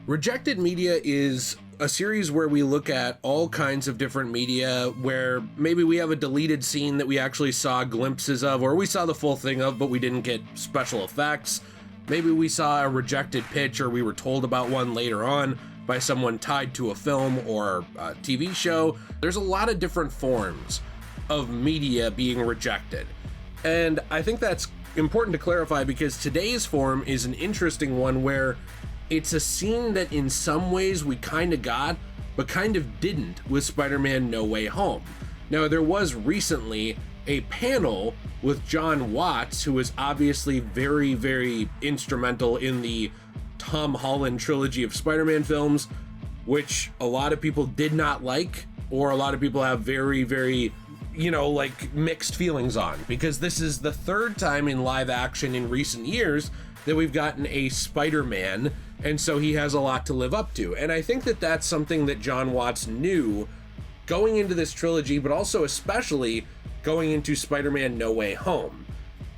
Rejected Media is a series where we look at all kinds of different media where maybe we have a deleted scene that we actually saw glimpses of, or we saw the full thing of, but we didn't get special effects. Maybe we saw a rejected pitch, or we were told about one later on by someone tied to a film or a TV show. There's a lot of different forms of media being rejected. And I think that's important to clarify because today's form is an interesting one where it's a scene that in some ways we kind of got, but kind of didn't with Spider-Man No Way Home. Now, there was recently a panel with Jon Watts, who was obviously very, very instrumental in the Tom Holland trilogy of Spider-Man films, which a lot of people did not like, or a lot of people have very, very, mixed feelings on, because this is the third time in live action in recent years that we've gotten a Spider-Man, and so he has a lot to live up to. And I think that that's something that Jon Watts knew going into this trilogy, but also especially going into Spider-Man No Way Home,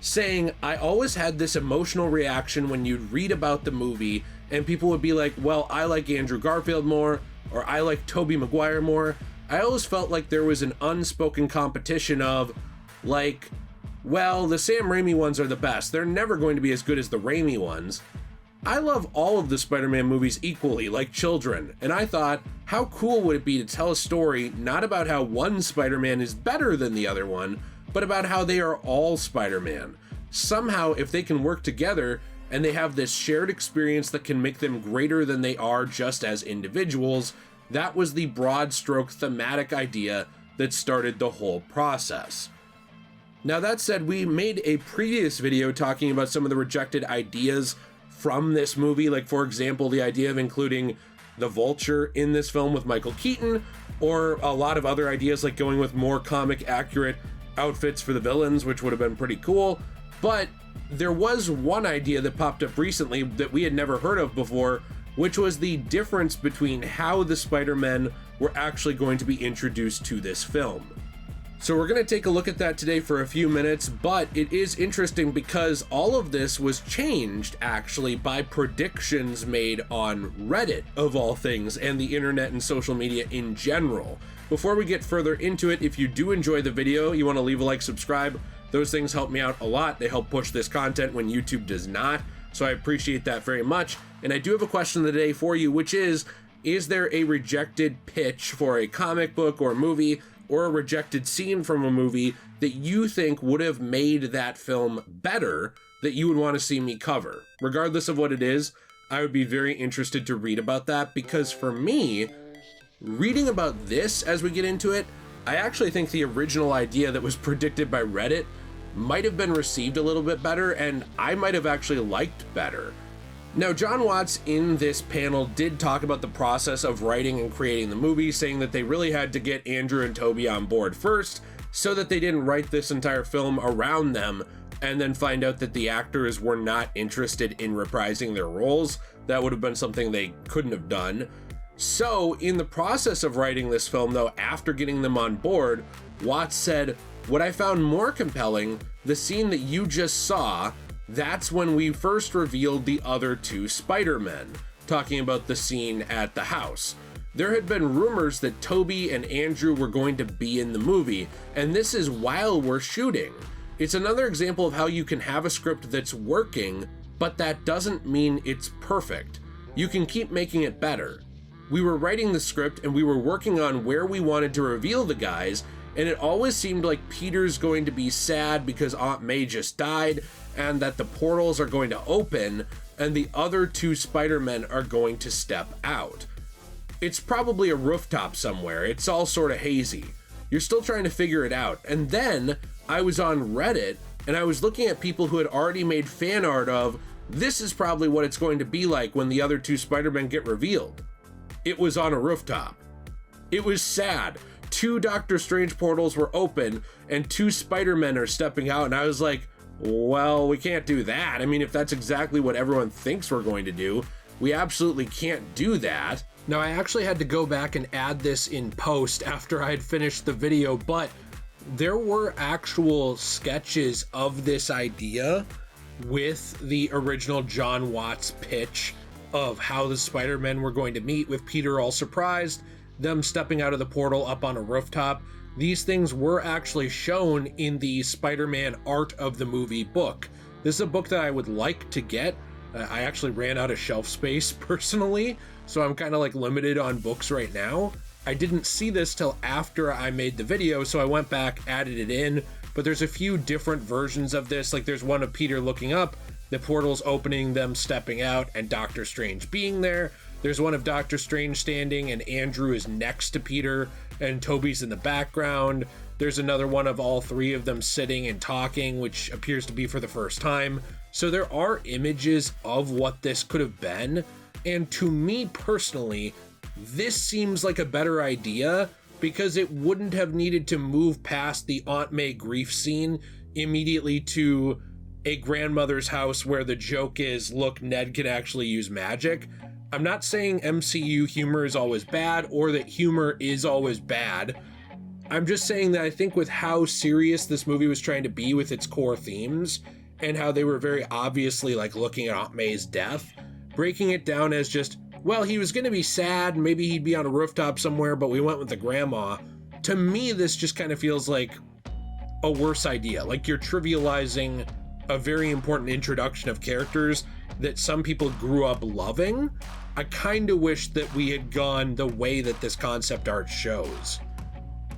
saying, I always had this emotional reaction when you'd read about the movie and people would be like, well, I like Andrew Garfield more, or I like Tobey Maguire more. I always felt like there was an unspoken competition of, like, well, the Sam Raimi ones are the best. They're never going to be as good as the Raimi ones. I love all of the Spider-Man movies equally, like children, and I thought, how cool would it be to tell a story not about how one Spider-Man is better than the other one, but about how they are all Spider-Man. Somehow, if they can work together and they have this shared experience that can make them greater than they are just as individuals, that was the broad stroke thematic idea that started the whole process. Now, that said, we made a previous video talking about some of the rejected ideas from this movie, like, for example, the idea of including the Vulture in this film with Michael Keaton, or a lot of other ideas like going with more comic accurate outfits for the villains, which would have been pretty cool. But there was one idea that popped up recently that we had never heard of before, which was the difference between how the Spider-Men were actually going to be introduced to this film. So we're going to take a look at that today for a few minutes, but it is interesting because all of this was changed actually by predictions made on Reddit, of all things, and the internet and social media in general. Before we get further into it, if you do enjoy the video, you want to leave a like, subscribe. Those things help me out a lot. They help push this content when YouTube does not, so I appreciate that very much. And I do have a question of the day for you, which is there a rejected pitch for a comic book or movie, or a rejected scene from a movie that you think would have made that film better that you would want to see me cover? Regardless of what it is, I would be very interested to read about that, because for me, reading about this as we get into it, I actually think the original idea that was predicted by Reddit might have been received a little bit better, and I might have actually liked better. Now, Jon Watts in this panel did talk about the process of writing and creating the movie, saying that they really had to get Andrew and Tobey on board first so that they didn't write this entire film around them and then find out that the actors were not interested in reprising their roles. That would have been something they couldn't have done. So in the process of writing this film, though, after getting them on board, Watts said, what I found more compelling, the scene that you just saw, that's when we first revealed the other two Spider-Men, talking about the scene at the house. There had been rumors that Tobey and Andrew were going to be in the movie, and this is while we're shooting. It's another example of how you can have a script that's working, but that doesn't mean it's perfect. You can keep making it better. We were writing the script and we were working on where we wanted to reveal the guys, and it always seemed like Peter's going to be sad because Aunt May just died, and that the portals are going to open, and the other two Spider-Men are going to step out. It's probably a rooftop somewhere. It's all sort of hazy. You're still trying to figure it out. And then I was on Reddit, and I was looking at people who had already made fan art of, this is probably what it's going to be like when the other two Spider-Men get revealed. It was on a rooftop. It was sad. 2 Doctor Strange portals were open, and 2 Spider-Men are stepping out, and I was like, well, we can't do that. I mean, if that's exactly what everyone thinks we're going to do, we absolutely can't do that. Now, I actually had to go back and add this in post after I had finished the video, but there were actual sketches of this idea with the original Jon Watts pitch of how the Spider-Men were going to meet, with Peter all surprised, them stepping out of the portal up on a rooftop. These things were actually shown in the Spider-Man Art of the Movie book. This is a book that I would like to get. I actually ran out of shelf space personally, so I'm kind of like limited on books right now. I didn't see this till after I made the video, so I went back, added it in, but there's a few different versions of this. Like there's one of Peter looking up, the portal's opening, them stepping out, and Doctor Strange being there. There's one of Doctor Strange standing and Andrew is next to Peter and Tobey's in the background. There's another one of all three of them sitting and talking, which appears to be for the first time. So there are images of what this could have been, and to me personally, this seems like a better idea because it wouldn't have needed to move past the Aunt May grief scene immediately to a grandmother's house where the joke is, look, Ned can actually use magic. I'm not saying MCU humor is always bad or that humor is always bad. I'm just saying that I think with how serious this movie was trying to be with its core themes and how they were very obviously like looking at Aunt May's death, breaking it down as just, well, he was going to be sad, maybe he'd be on a rooftop somewhere, but we went with the grandma. To me, this just kind of feels like a worse idea. Like you're trivializing a very important introduction of characters that some people grew up loving. I kind of wish that we had gone the way that this concept art shows.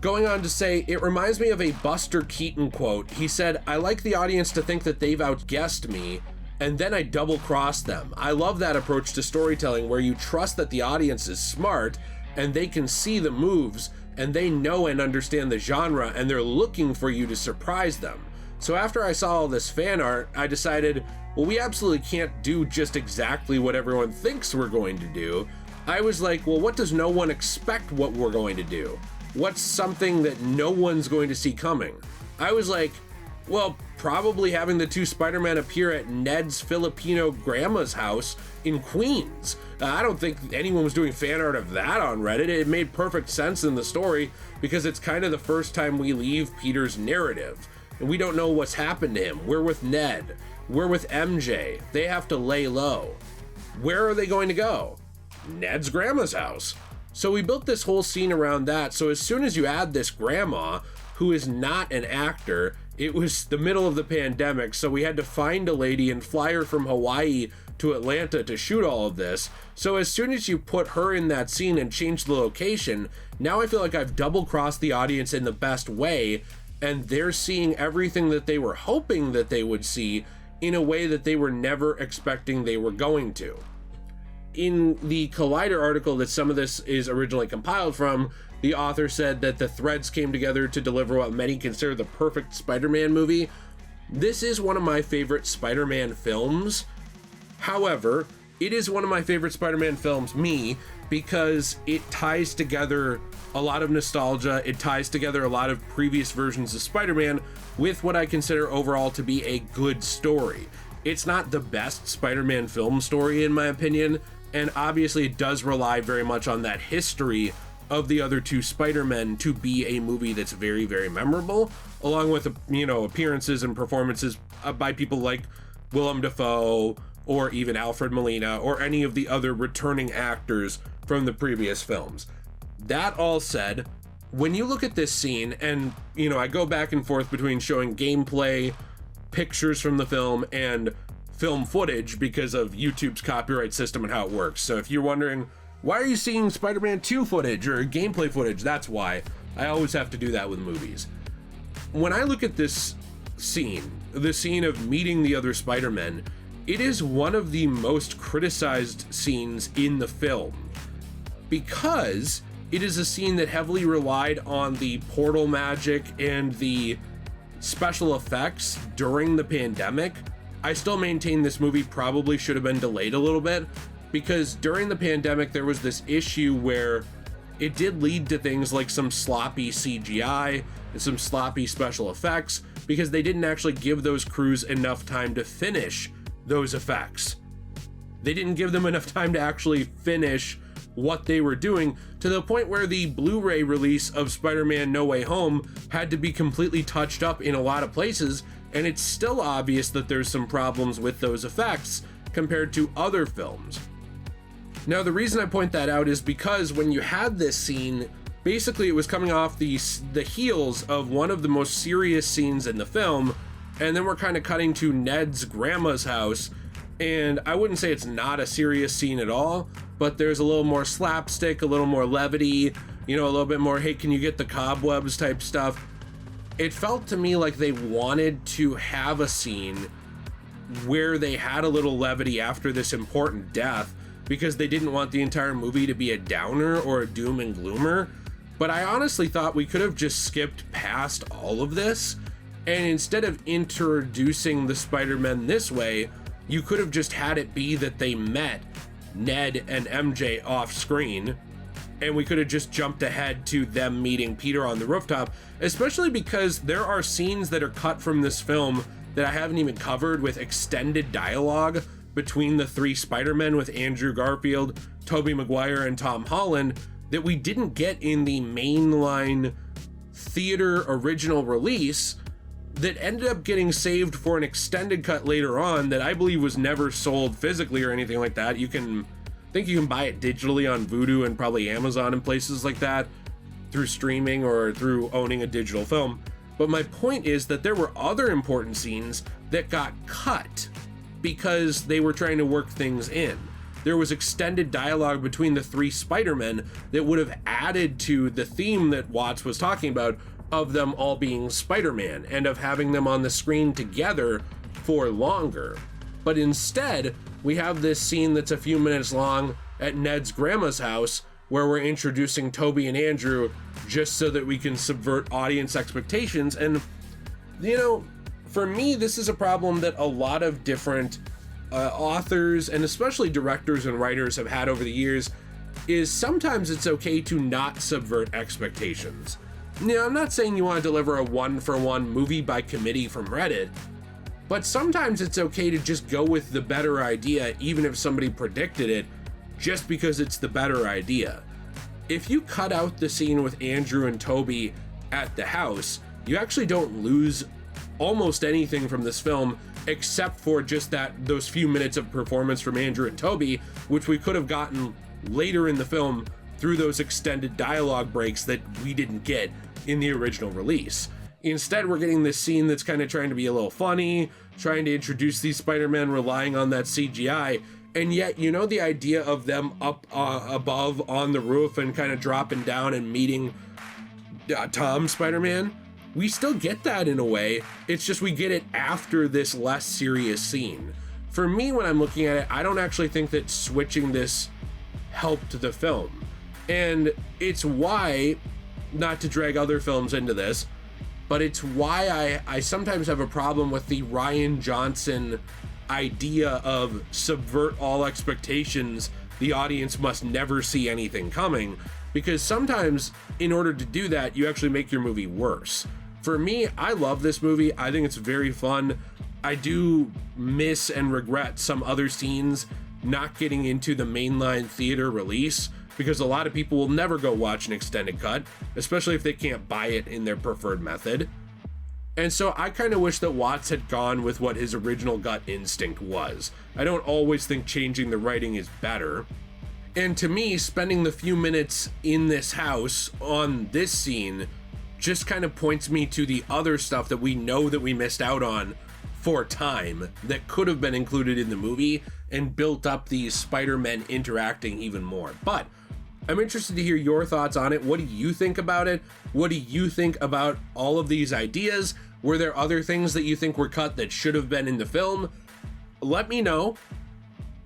Going on to say, it reminds me of a Buster Keaton quote. He said, "I like the audience to think that they've outguessed me, and then I double-cross them. I love that approach to storytelling where you trust that the audience is smart and they can see the moves and they know and understand the genre and they're looking for you to surprise them. So after I saw all this fan art, I decided, well, we absolutely can't do just exactly what everyone thinks we're going to do. I was like, well, what does no one expect what we're going to do? What's something that no one's going to see coming? I was like, well, probably having the two Spider-Men appear at Ned's Filipino grandma's house in Queens. I don't think anyone was doing fan art of that on Reddit. It made perfect sense in the story because it's kind of the first time we leave Peter's narrative. And we don't know what's happened to him. We're with Ned. We're with MJ. They have to lay low. Where are they going to go? Ned's grandma's house. So we built this whole scene around that. So as soon as you add this grandma, who is not an actor, it was the middle of the pandemic, so we had to find a lady and fly her from Hawaii to Atlanta to shoot all of this. So as soon as you put her in that scene and change the location, now I feel like I've double-crossed the audience in the best way, and they're seeing everything that they were hoping that they would see in a way that they were never expecting they were going to. In the Collider article that some of this is originally compiled from, the author said that the threads came together to deliver what many consider the perfect Spider-Man movie. This is one of my favorite Spider-Man films. However, it is one of my favorite Spider-Man films, because it ties together a lot of nostalgia. It ties together a lot of previous versions of Spider-Man with what I consider overall to be a good story. It's not the best Spider-Man film story in my opinion, and obviously it does rely very much on that history of the other two Spider-Men to be a movie that's very, very memorable, along with, appearances and performances by people like Willem Dafoe or even Alfred Molina or any of the other returning actors from the previous films. That all said, when you look at this scene, and, I go back and forth between showing gameplay, pictures from the film, and film footage because of YouTube's copyright system and how it works. So if you're wondering, why are you seeing Spider-Man 2 footage or gameplay footage? That's why. I always have to do that with movies. When I look at this scene, the scene of meeting the other Spider-Men, it is one of the most criticized scenes in the film because it is a scene that heavily relied on the portal magic and the special effects during the pandemic. I still maintain this movie probably should have been delayed a little bit, because during the pandemic there was this issue where it did lead to things like some sloppy CGI and some sloppy special effects because they didn't actually give those crews enough time to finish those effects. They didn't give them enough time to actually finish what they were doing, to the point where the Blu-ray release of Spider-Man No Way Home had to be completely touched up in a lot of places, and it's still obvious that there's some problems with those effects compared to other films. Now, the reason I point that out is because when you had this scene, basically it was coming off the heels of one of the most serious scenes in the film, and then we're kind of cutting to Ned's grandma's house, and I wouldn't say it's not a serious scene at all, but there's a little more slapstick, a little more levity, you know, a little bit more, hey, can you get the cobwebs type stuff. It felt to me like they wanted to have a scene where they had a little levity after this important death, because they didn't want the entire movie to be a downer or a doom and gloomer. But I honestly thought we could have just skipped past all of this, and instead of introducing the Spider-Men this way, you could have just had it be that they met Ned and MJ off screen, and we could have just jumped ahead to them meeting Peter on the rooftop, especially because there are scenes that are cut from this film that I haven't even covered with extended dialogue between the three Spider-Men with Andrew Garfield, Tobey Maguire, and Tom Holland that we didn't get in the mainline theater original release, that ended up getting saved for an extended cut later on that I believe was never sold physically or anything like that. I think you can buy it digitally on Vudu and probably Amazon and places like that through streaming or through owning a digital film. But my point is that there were other important scenes that got cut because they were trying to work things in. There was extended dialogue between the three Spider-Men that would have added to the theme that Watts was talking about of them all being Spider-Man and of having them on the screen together for longer. But instead, we have this scene that's a few minutes long at Ned's grandma's house where we're introducing Tobey and Andrew just so that we can subvert audience expectations. And, you know, for me, this is a problem that a lot of different authors and especially directors and writers have had over the years, is sometimes it's okay to not subvert expectations. Now, I'm not saying you want to deliver a one-for-one movie by committee from Reddit, but sometimes it's okay to just go with the better idea even if somebody predicted it, just because it's the better idea. If you cut out the scene with Andrew and Tobey at the house, you actually don't lose almost anything from this film except for just those few minutes of performance from Andrew and Tobey, which we could have gotten later in the film through those extended dialogue breaks that we didn't get in the original release. Instead, we're getting this scene that's kind of trying to be a little funny, trying to introduce these Spider-Men relying on that CGI, and yet, you know, the idea of them up above on the roof and kind of dropping down and meeting Tom Spider-Man, we still get that in a way. It's just we get it after this less serious scene. For me, when I'm looking at it, I don't actually think that switching this helped the film. And it's why, not to drag other films into this, but it's why I sometimes have a problem with the Rian Johnson idea of subvert all expectations, the audience must never see anything coming, because sometimes in order to do that, you actually make your movie worse. For me, I love this movie. I think it's very fun. I do miss and regret some other scenes not getting into the mainline theater release, because a lot of people will never go watch an extended cut, especially if they can't buy it in their preferred method. And so I kind of wish that Watts had gone with what his original gut instinct was. I don't always think changing the writing is better. And to me, spending the few minutes in this house on this scene just kind of points me to the other stuff that we know that we missed out on for time that could have been included in the movie and built up these Spider-Men interacting even more. But I'm interested to hear your thoughts on it. What do you think about it? What do you think about all of these ideas? Were there other things that you think were cut that should have been in the film? Let me know.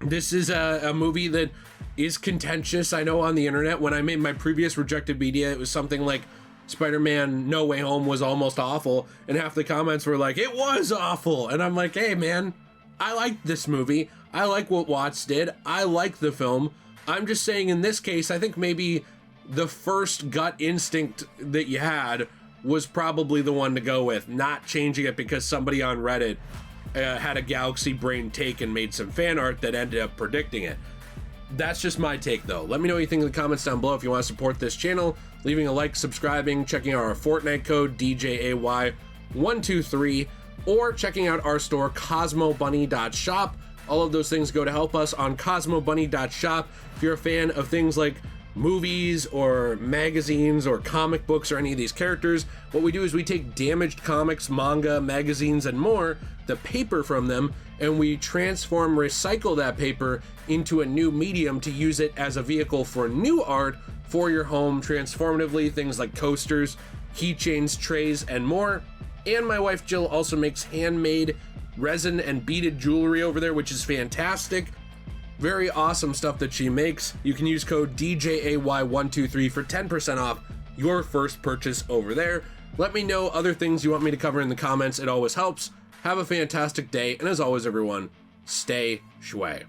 This is a movie that is contentious. I know on the internet, when I made my previous Rejected Media, it was something like Spider-Man No Way Home was almost awful, and half the comments were like, it was awful. And I'm like, hey man, I like this movie. I like what Watts did. I like the film. I'm just saying in this case, I think maybe the first gut instinct that you had was probably the one to go with, not changing it because somebody on Reddit had a galaxy brain take and made some fan art that ended up predicting it. That's just my take though. Let me know what you think in the comments down below. If you want to support this channel, leaving a like, subscribing, checking out our Fortnite code DJAY123, or checking out our store cosmobunny.shop. All of those things go to help us on cosmobunny.shop. If you're a fan of things like movies or magazines or comic books or any of these characters, what we do is we take damaged comics, manga, magazines, and more, the paper from them, and we recycle that paper into a new medium to use it as a vehicle for new art for your home transformatively, things like coasters, keychains, trays, and more. And my wife Jill also makes handmade resin and beaded jewelry over there, which is fantastic. Very awesome stuff that she makes. You can use code DJAY123 for 10% off your first purchase over there. Let me know other things you want me to cover in the comments. It always helps. Have a fantastic day, and as always, everyone, stay shui.